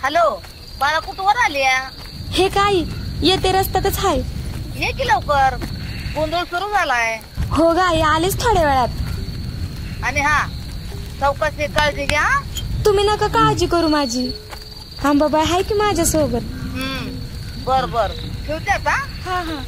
Hello बाळा, कुठवर आल्या? हे काय येते रस्त्यातच हाय. ये की लवकर, गोंधळ सुरू झालाय. हो गाई आलीच थोड्या वेळात. आणि हा चौकशी काळजी घ्या. तुम्ही नका काळजी करू माझी. आंबाबाई आहे की माझ्या सोबत. बर बर ठेवते आता. हा हा.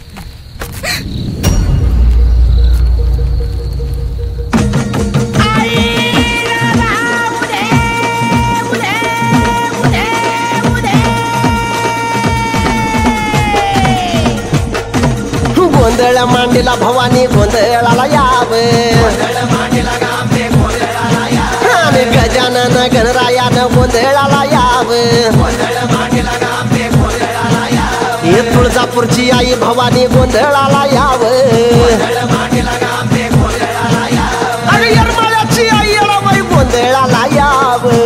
गोंधळ मांडीला भवानी गोंधळाला यावे. आणि गजानन गणरायानं गोंधळाला यावे. हे तुळजापूरची आई भवानी गोंधळाला यावे. अरे येरमाळ्याची आई येळाबाई गोंधळाला यावे.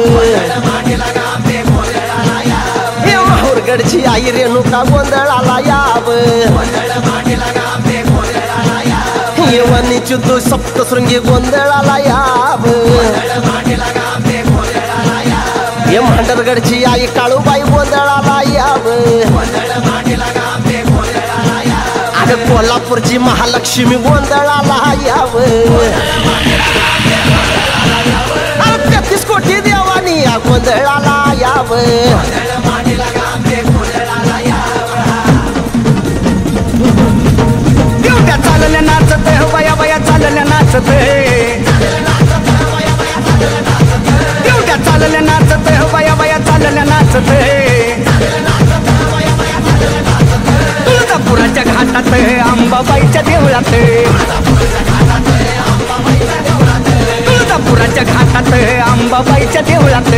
हे माहूरगडची आई रेणुका गोंधळाला यावे. येवनी चित्तू सप्तशृंगी गोंधळाला यावे. हे मांडरगडची आई काळूबाई गोंधळाला यावे. अरे कोल्हापूरची महालक्ष्मी गोंधळाला यावे. 33 कोटी देवानी या गोंधळाला यावे. देवट्या चालल्या नाचत वया वया चालल्या नाचत. देवट्या चालल्या नाचत वया वया चालल्या नाचत. तुळजापुराच्या घाटात अंबाबाईच्या देवळात. तुळजापुराच्या घाटात अंबाबाईच्या देवळात.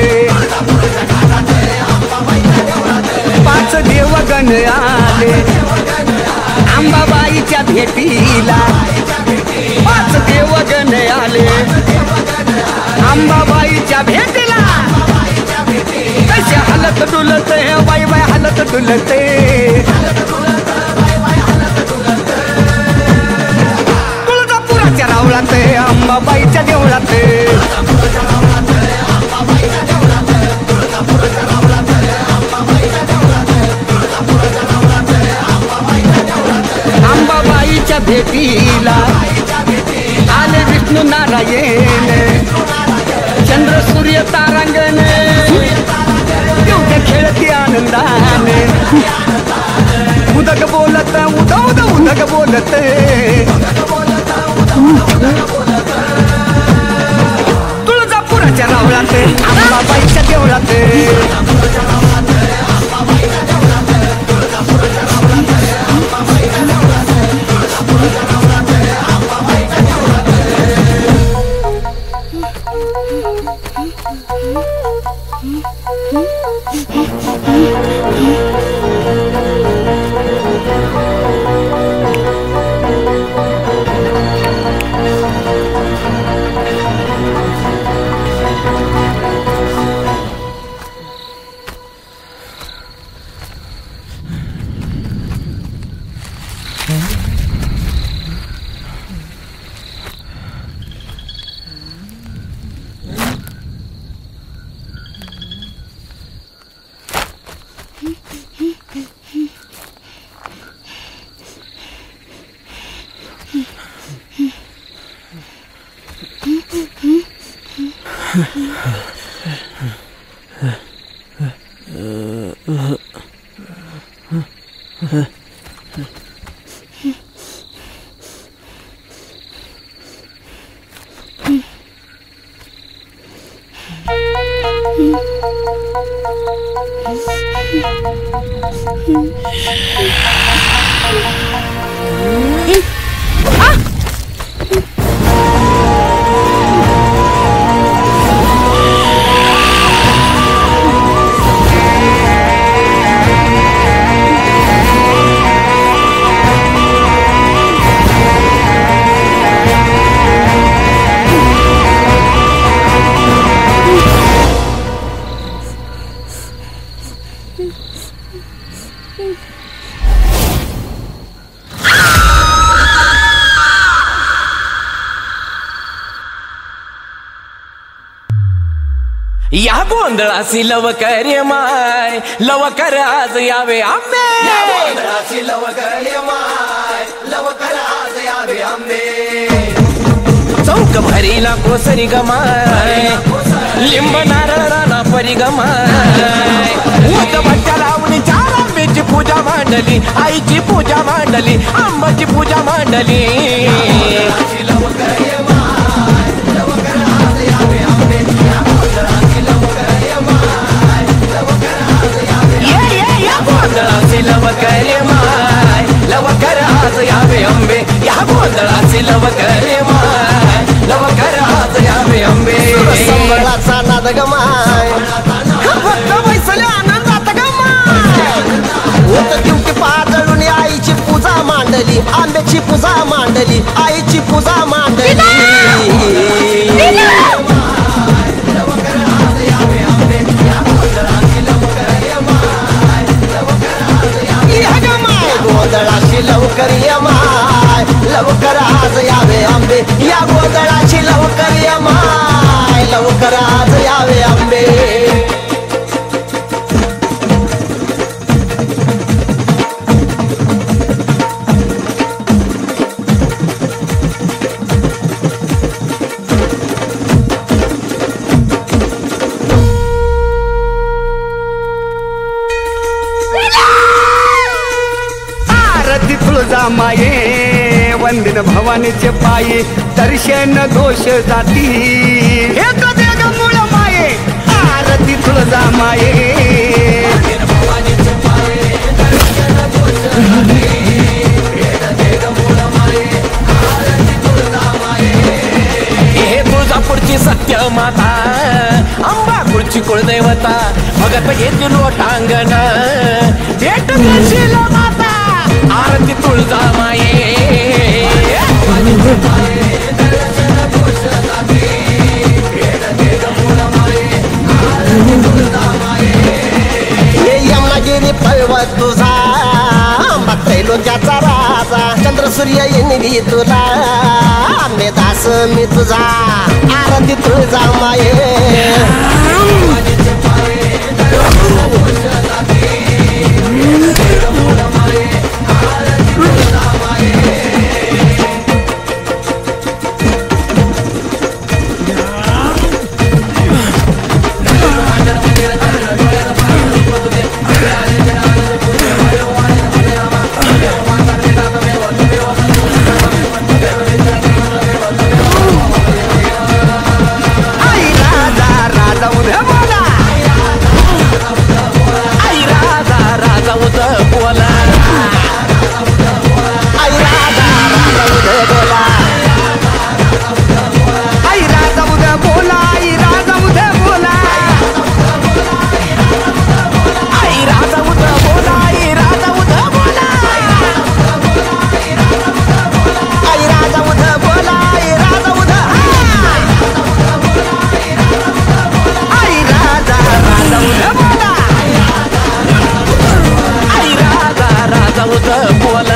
5 देवगण आले अंबाबाईच्या भेटीला. 5 देवगण आले अंबाबाईच्या भेटीला. कसे हालत डुलत बाई बाई हालत डुलते. तुळजापुराच्या रावळात अंबाबाईच्या देवळात. अंबाबाईच्या भेटीला आले विष्णू नारायण. चंद्र सूर्य तारांगण तेवढे खेळती आनंदाने. उदक बोलत उद उद उदक बोलत. तुळजापुराच्या रावळात अंबाबाईच्या देवळात. या गोंधळासी लवकर माय लवकर आज यावे आंबे गोंधळासी लवकर माय लवकर आज यावे आंबे चौक भरीला कोसरी गमाय लिंब नारळाला परी गमाय ऊत भट्ट्या लावणी चार आंब्याची पूजा मांडली आईची पूजा मांडली आंबाची पूजा मांडली गोंधळाचे लवकर माय लवकर आज यावे आंबे या गोंधळाचे लवकर माय लवकर आज यावे आंबे संबळाचा नाद गमाय भक्त बैसल्या आनंदात गमाय होत दिवटी पाजळून आईची पूजा मांडली आंब्याची पूजा मांडली आईची पूजा मांडली गोंधळाची लवकर ये माय लवकर आज यावे आंबे या गोंधळाची लवकर ये माय लवकर आज यावे आंबे माये वंदन भवानीचे पाये दर्शन दोष जाती हे कदे मूळ माये आरती तुळजा माये हे तुळजापूरची सत्य माता अंबापूरची कुळदैवता भगत घेतली लोटांगण भेट देशील माता आरती तुळजा माये यमनागिरी पर्वत तुझा त्रैलोक्याचा राजा चंद्र सूर्य येणी तुला आंबे दास मी तुझा आरती तुळजा माये बोला